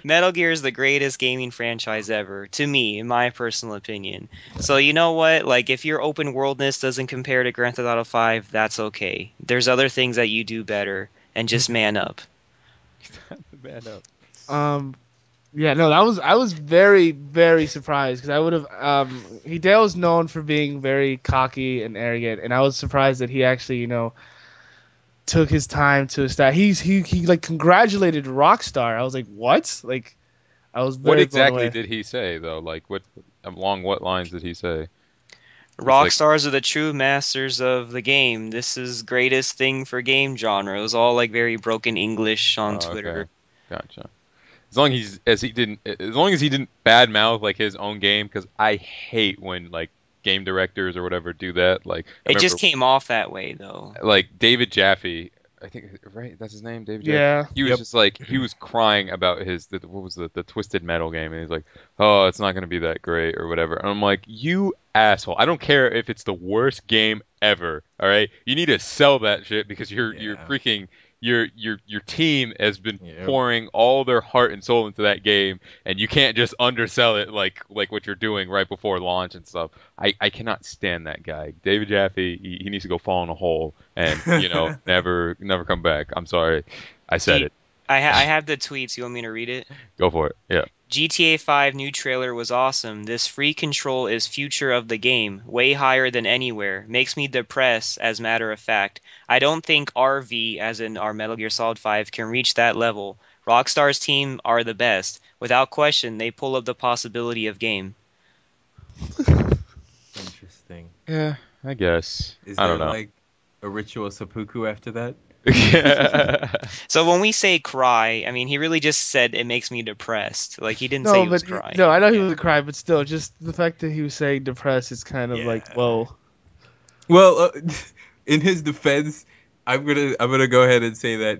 Metal Gear is the greatest gaming franchise ever, to me, in my personal opinion. So you know what? Like, if your open worldness doesn't compare to Grand Theft Auto 5, that's okay. There's other things that you do better, and just man up. Man up. Yeah, no, I was very, very surprised because I would have. Hideo's known for being very cocky and arrogant, and I was surprised that he actually, took his time to establish. He like congratulated Rockstar. I was like, what? Like, I was very What exactly blown away. did he say though? Like, along what lines did he say? Rockstars are the true masters of the game. This is greatest thing for game genre. It was all like very broken English on Twitter. Okay. Gotcha. As long as he didn't badmouth like his own game, because I hate when like game directors or whatever do that. Like it just came off that way though. Like David Jaffe, I think, right? That's his name, David Jaffe. Yeah. He was just like he was crying about what was the Twisted Metal game, and he's like, oh, it's not gonna be that great or whatever. And I'm like, you asshole! I don't care if it's the worst game ever. All right, you need to sell that shit because you're freaking. Your team has been pouring all their heart and soul into that game, and you can't just undersell it like what you're doing right before launch and stuff. I cannot stand that guy. David Jaffe, he needs to go fall in a hole and never come back. I'm sorry, I said it. I have the tweets. You want me to read it? Go for it. Yeah. GTA 5 new trailer was awesome. This free control is future of the game. Way higher than anywhere. Makes me depressed, as matter of fact. I don't think RV, as in our Metal Gear Solid 5, can reach that level. Rockstar's team are the best. Without question, they pull up the possibility of game. Interesting. Yeah, I guess. I don't know. Like a ritual seppuku after that? So when we say cry, I mean, he really just said it makes me depressed. Like, he didn't say he was crying. No, I know he was crying, but still, just the fact that he was saying depressed is kind of like, whoa. Well, in his defense, I'm gonna go ahead and say that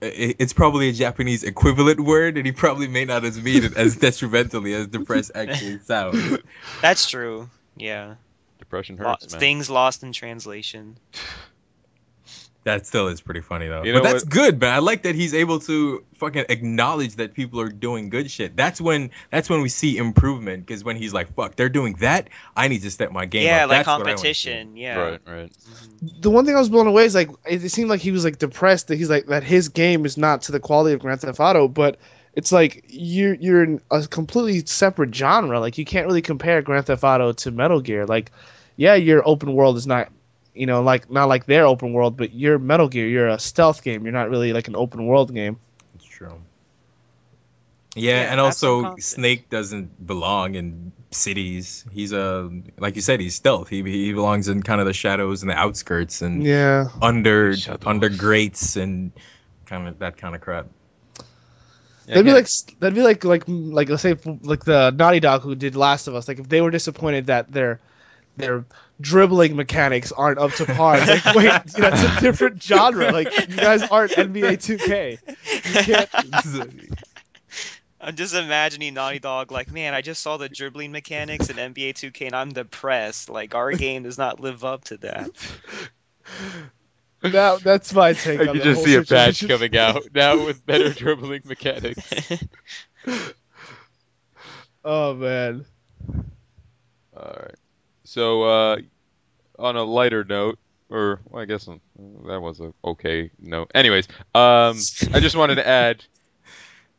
it's probably a Japanese equivalent word, and he probably may not as mean it as detrimentally as depressed actually sounds. That's true. Yeah. Depression hurts, man. Things lost in translation. That still is pretty funny though. You know but that's good, man. I like that he's able to fucking acknowledge that people are doing good shit. That's when we see improvement. Because when he's like, "Fuck, they're doing that. I need to step my game up." Yeah, like that's competition. Yeah. Right. Mm-hmm. The one thing I was blown away is like it seemed like he was like depressed that he's like that his game is not to the quality of Grand Theft Auto, but it's like you're in a completely separate genre. Like you can't really compare Grand Theft Auto to Metal Gear. Like, yeah, your open world is not. Like not like their open world, but you're Metal Gear. You're a stealth game. You're not really like an open world game. That's true. Yeah, and also Snake doesn't belong in cities. He's like you said, he's stealth. He belongs in kind of the shadows and the outskirts and under grates and kind of that kind of crap. Yeah, that'd be like let's say like the Naughty Dog who did Last of Us. Like if they were disappointed that their dribbling mechanics aren't up to par. Like, wait, that's a different genre. Like, you guys aren't NBA 2K. You can't. I'm just imagining Naughty Dog like, man, I just saw the dribbling mechanics in NBA 2K and I'm depressed. Like, our game does not live up to that. That's my take I on could the just whole see a patch situation. coming out now with better dribbling mechanics. Oh man. All right. So, on a lighter note, or well, I guess that was a okay note. Anyways, I just wanted to add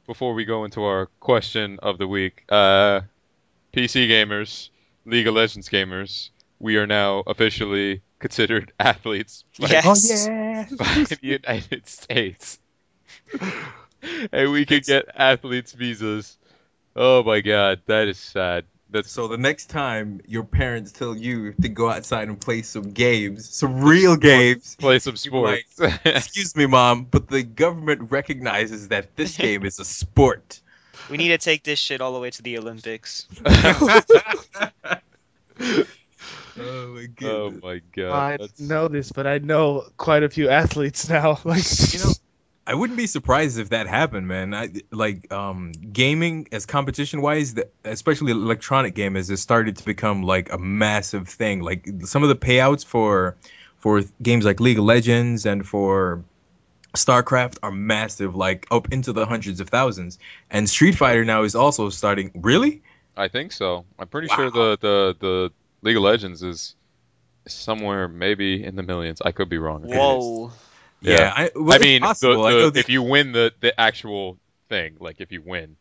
before we go into our question of the week, PC gamers, League of Legends gamers, we are now officially considered athletes by, Yes. by the United States, and we can get athletes visas. Oh my God, that is sad. That's So the next time your parents tell you to go outside and play some games, some real games, play some you'd be like, sports. excuse me, Mom, but the government recognizes that this game is a sport. We need to take this shit all the way to the Olympics. Oh my goodness. Oh my God. I That's- know this, but I know quite a few athletes now. Like, You know, I wouldn't be surprised if that happened, man. Gaming as competition wise, especially electronic gamers, has started to become like a massive thing. Like some of the payouts for games like League of Legends and for StarCraft are massive, like up into the hundreds of thousands. And Street Fighter now is also starting. Really? I think so. I'm pretty Wow. sure the League of Legends is somewhere maybe in the millions. I could be wrong. Whoa. Yeah. I I mean, possible. I know if you win the actual thing, like if you win,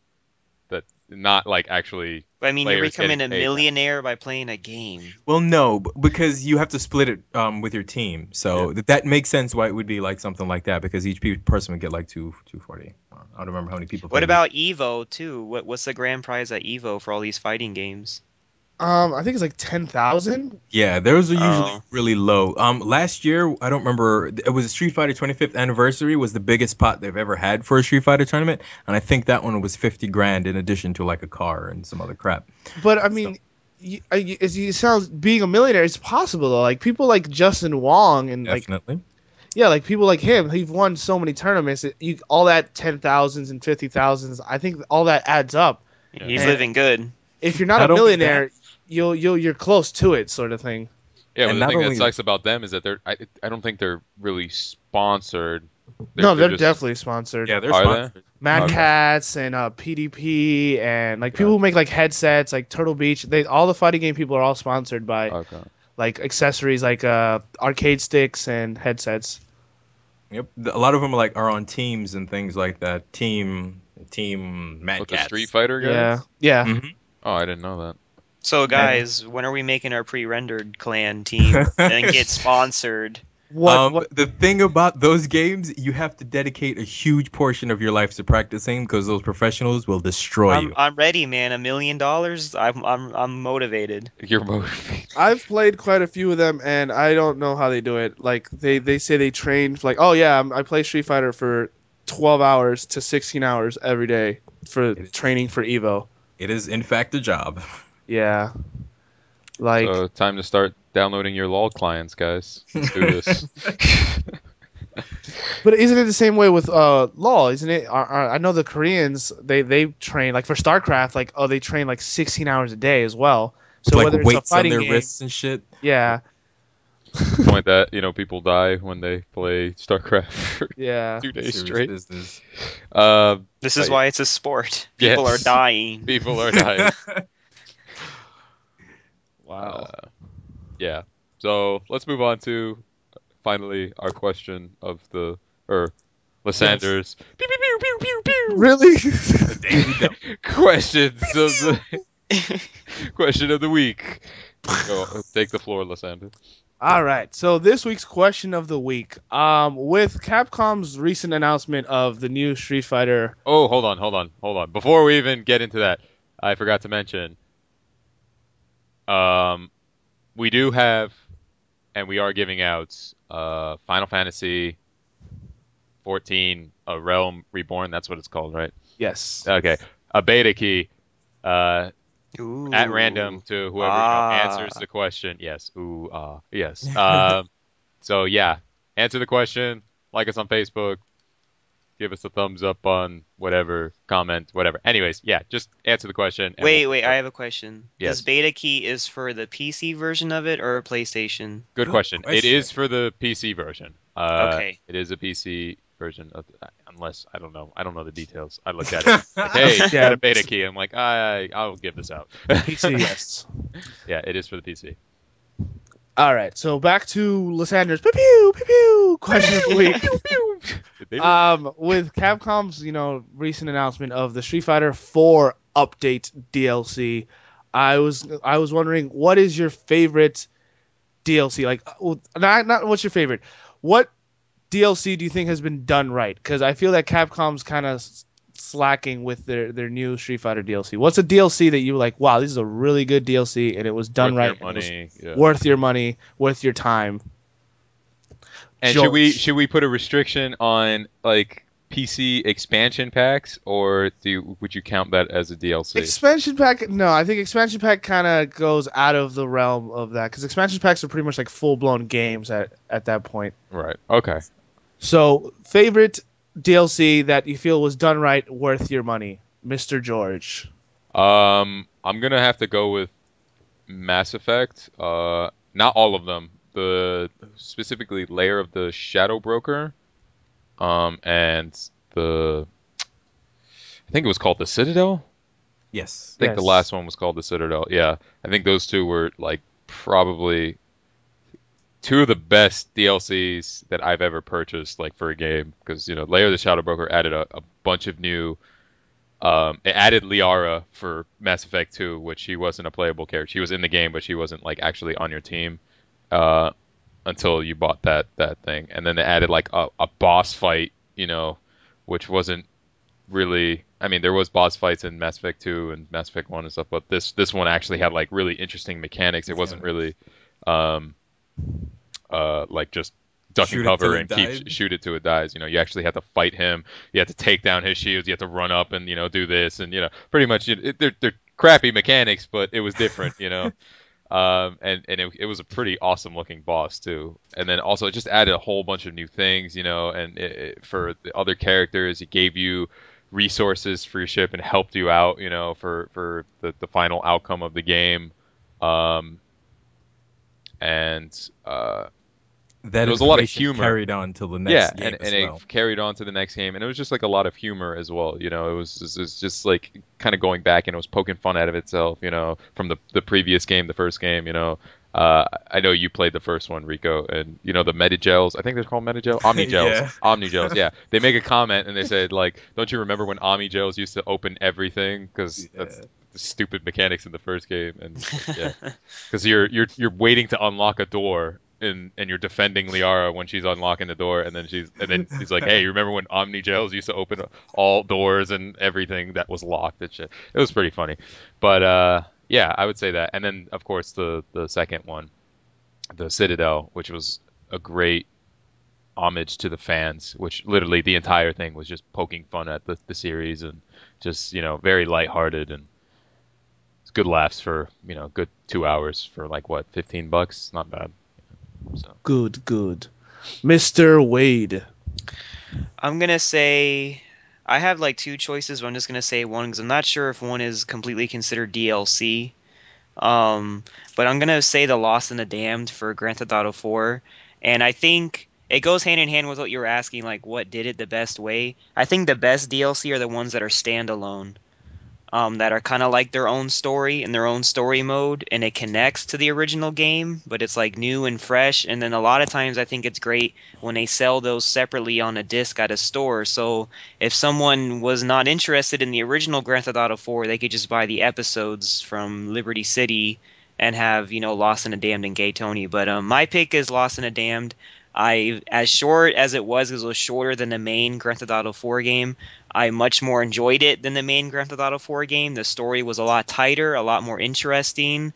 that not like actually. I mean, you're Players becoming a getting paid. millionaire by playing a game. Well, no, because you have to split it with your team. So that makes sense why it would be like something like that, because each person would get like 240. I don't remember how many people. What played about Evo too? What's the grand prize at Evo for all these fighting games? I think it's like 10,000. it. Yeah, those are usually Oh. really low. Last year, I don't remember. It was Street Fighter 25th anniversary was the biggest pot they've ever had for a Street Fighter tournament, and I think that one was 50 grand in addition to like a car and some other crap. But I mean, it sounds being a millionaire is possible though. Like people like Justin Wong and like Definitely. like people like him, he's won so many tournaments. All that 10,000s and 50,000s, I think all that adds up. He's And living good. if you're not Not a only millionaire, you're close to it, sort of thing. Yeah, but And the not thing that only- sucks about them is that I don't think they're really sponsored. They're just- definitely sponsored. Yeah, they're Are they? sponsored. Mad Okay. Cats and PDP and like people who make like headsets, like Turtle Beach. All the fighting game people are all sponsored by Okay. like accessories, like arcade sticks and headsets. Yep. A lot of them are on teams and things like that. Team Mad With the Cats. Street Fighter guys? Yeah, yeah. Mhm. Oh, I didn't know that. So guys, when are we making our pre-rendered clan team and get sponsored? What? The thing about those games, you have to dedicate a huge portion of your life to practicing because those professionals will destroy you. I'm ready, man. $1 million. I'm motivated. You're motivated. I've played quite a few of them, and I don't know how they do it. Like they say they train like, oh yeah, I play Street Fighter for 12 hours to 16 hours every day for training for Evo. It is, in fact, a job. Yeah, like So time to start downloading your LOL clients, guys. Let's do this. but isn't it the same way with LoL? Isn't it? I know the Koreans they train like for StarCraft, like they train like 16 hours a day as well. So like whether it's a weights on fighting their game, wrists and shit. yeah, Point that people die when they play StarCraft for yeah. 2 days Serious straight. business. This is But- why it's a sport. Yes. People are dying. People are dying. Wow. Yeah. So let's move on to finally our question of the Lysander's pew, pew, pew, pew, pew, pew. Really? questions of the question of the week. Go take the floor, Lysander. All right. So this week's question of the week, with Capcom's recent announcement of the new Street Fighter. Oh, hold on. Before we even get into that, I forgot to mention. We do have, and we are giving out, Final Fantasy 14, a Realm Reborn. That's what it's called, right? Yes. Okay, a beta key. Ooh. At random to whoever answers the question. Yes. Ooh, yes. So yeah, answer the question. Like us on Facebook. give us a thumbs up on whatever, comment, whatever. Anyways, yeah, just answer the question. And Wait, I have a question. Yes. This beta key is for the PC version of it or PlayStation? Good question. It is for the PC version. Okay. It is a PC version of, unless I don't know the details. I looked at it. Like, hey, you got a beta key. I'm like, I'll give this out. PC, yes. Yeah, it is for the PC. All right, so back to Lisander's pew pew pew pew question of the week. With Capcom's recent announcement of the Street Fighter 4 update DLC, I was wondering, what is your favorite DLC? Like, not what's your favorite. What DLC do you think has been done right? Because I feel that Capcom's kind of slacking with their new Street Fighter DLC. What's a DLC that you like? Wow, this is a really good DLC, and it was done right. Worth your money, worth your time. And should we put a restriction on like PC expansion packs, or would you count that as a DLC? Expansion pack? No, I think expansion pack kind of goes out of the realm of that, because expansion packs are pretty much like full blown games at that point. Right. Okay. So, favorite DLC that you feel was done right, worth your money, Mr. George? I'm gonna have to go with Mass Effect. Not all of them. Specifically Lair of the Shadow Broker, and I think it was called the Citadel. Yes. I think the last one was called the Citadel. Yeah, I think those two were like probably two of the best DLCs that I've ever purchased, like for a game, because Lair of the Shadow Broker added a bunch of new. It added Liara for Mass Effect 2, which she wasn't a playable character. She was in the game, but she wasn't like actually on your team until you bought that thing. And then they added like a boss fight, which wasn't really. I mean, there was boss fights in Mass Effect 2 and Mass Effect 1 and stuff, but this one actually had like really interesting mechanics. It wasn't really like just duck and cover and shoot it till it dies. You actually have to fight him. You have to take down his shields. You have to run up and do this, and pretty much they're crappy mechanics, but it was different. And it was a pretty awesome looking boss too. And then also it just added a whole bunch of new things. And for the other characters, it gave you resources for your ship and helped you out. For the final outcome of the game. There was a lot of humor carried on to the next game. It carried on to the next game, and it was just like a lot of humor as well. It was just like kind of going back, and it was poking fun out of itself. From the previous game, the first game. I know you played the first one, Rico, and the Medigels. I think they're called Medigels, Omnigels, Yeah. Omnigels. Yeah, they make a comment and they said like, "Don't you remember when Omnigels used to open everything? Because that's the stupid mechanics in the first game." And yeah, because you're waiting to unlock a door. And you're defending Liara when she's unlocking the door, and then he's like, "Hey, you remember when Omnigels used to open all doors and everything that was locked and shit?" It was pretty funny, but yeah, I would say that. And then of course the second one, the Citadel, which was a great homage to the fans, which literally the entire thing was just poking fun at the series and just very lighthearted, and it's good laughs for good 2 hours for like what, $15? Not bad. So. Good. Mr. Wade. I'm going to say I have like two choices, but I'm just going to say one because I'm not sure if one is completely considered DLC. But I'm going to say The Lost and the Damned for Grand Theft Auto 4. And I think it goes hand in hand with what you were asking, like what did it the best way. I think the best DLC are the ones that are standalone. That are kind of like their own story and their own story mode, and it connects to the original game, but it's like new and fresh. And then a lot of times I think it's great when they sell those separately on a disc at a store. So if someone was not interested in the original Grand Theft Auto 4, they could just buy the episodes from Liberty City and have, Lost and the Damned and Gay Tony. But my pick is Lost and the Damned. As short as it was shorter than the main Grand Theft Auto 4 game, I much more enjoyed it than the main Grand Theft Auto 4 game. The story was a lot tighter, a lot more interesting.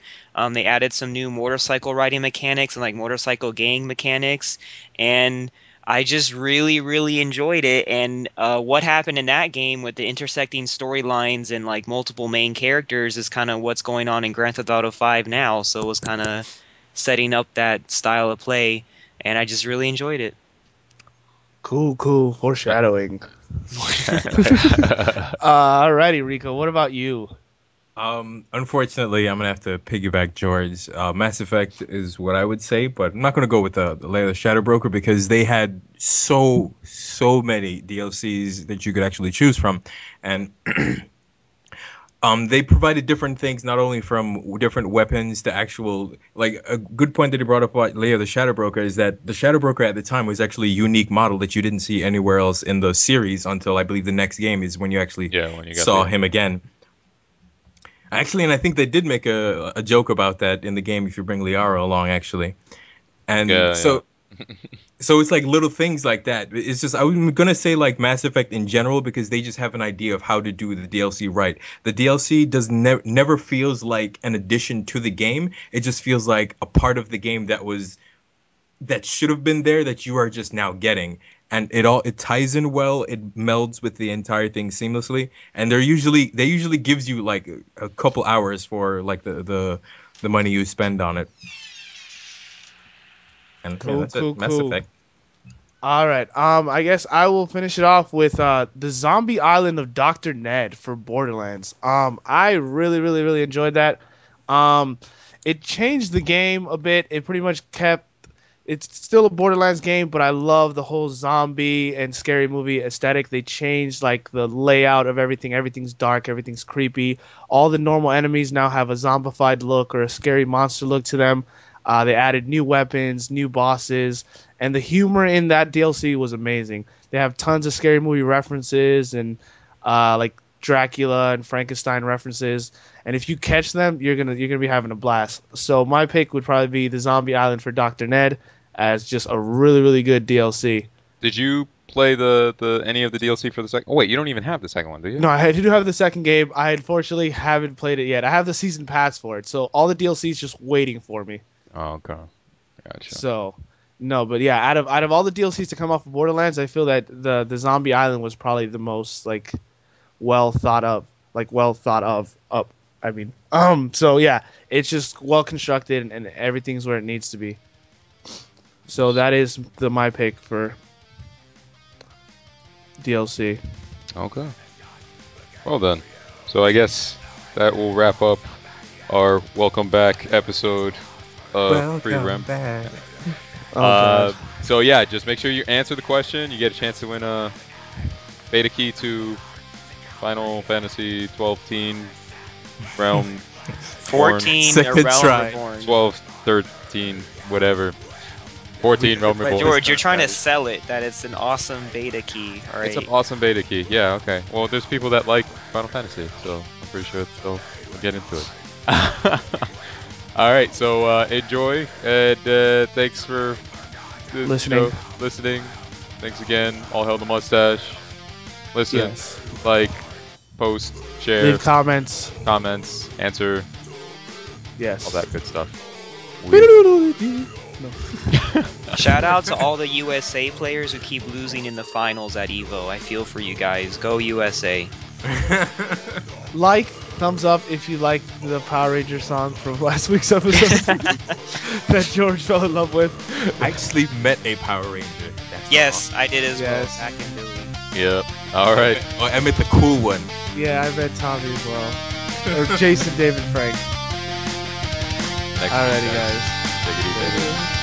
They added some new motorcycle riding mechanics and like motorcycle gang mechanics, and I just really, really enjoyed it. And what happened in that game with the intersecting storylines and like multiple main characters is kind of what's going on in Grand Theft Auto 5 now. So it was kind of setting up that style of play. And I just really enjoyed it. Cool. Foreshadowing. Alrighty, Rico. What about you? Unfortunately, I'm gonna have to piggyback George. Mass Effect is what I would say, but I'm not gonna go with the Lair of the Shadow Broker because they had so many DLCs that you could actually choose from, and they provided different things, not only from different weapons to actual, like a good point that he brought up about Lair of the Shadow Broker is that the Shadow Broker at the time was actually a unique model that you didn't see anywhere else in the series until I believe the next game is when you actually saw him again. Actually, and I think they did make a joke about that in the game if you bring Liara along, actually. And so it's like little things like that. It's just, I'm going to say like Mass Effect in general because they just have an idea of how to do the DLC right. The DLC does never feels like an addition to the game. It just feels like a part of the game that should have been there that you are just now getting. And it ties in well. It melds with the entire thing seamlessly. And they usually gives you like a couple hours for like the money you spend on it. And that's it. Mass Effect. All right. I guess I will finish it off with the Zombie Island of Dr. Ned for Borderlands. I really enjoyed that. It changed the game a bit. It pretty much kept. It's still a Borderlands game, but I love the whole zombie and scary movie aesthetic. They changed like the layout of everything. Everything's dark, everything's creepy. All the normal enemies now have a zombified look or a scary monster look to them. They added new weapons, new bosses, and the humor in that DLC was amazing. They have tons of scary movie references and like Dracula and Frankenstein references. And if you catch them, you're gonna be having a blast. So my pick would probably be the Zombie Island for Dr. Ned as just a really good DLC. Did you play the any of the DLC for the second? Oh wait, you don't even have the second one, do you? No, I do have the second game. I unfortunately haven't played it yet. I have the season pass for it, so all the DLC is just waiting for me. Oh, okay. Gotcha. So, no, but yeah, out of all the DLCs to come off of Borderlands, I feel that the Zombie Island was probably the most like well thought of. So yeah, it's just well constructed and everything's where it needs to be. So that is my pick for DLC. Okay. Well then, so I guess that will wrap up our welcome back episode of Pre-Rem. So yeah, just make sure you answer the question. You get a chance to win a beta key to Final Fantasy 12 Teen Realm 14 Second Realm try. Reborn. 12, 13, whatever. 14 Realm Reborn. George, you're trying to sell it that it's an awesome beta key. All right. It's an awesome beta key. Yeah, okay. Well, there's people that like Final Fantasy, so I'm pretty sure they'll get into it. All right, so enjoy, and thanks for Listening. Listening. Thanks again. All hail the mustache. Listen, Yes. like, post, share, Leave comments. answer, Yes. all that good stuff. Shout out to all the USA players who keep losing in the finals at EVO. I feel for you guys. Go USA. Like, thumbs up if you like the Power Ranger song from last week's episode that George fell in love with. I actually met a Power Ranger. That's Yes, I did as Yes. well. Back in Billy. Yep. All right. Oh, I met the cool one. Yeah, I met Tommy as well. Or Jason David Frank. Next Alrighty, week, guys. Take it easy. Later.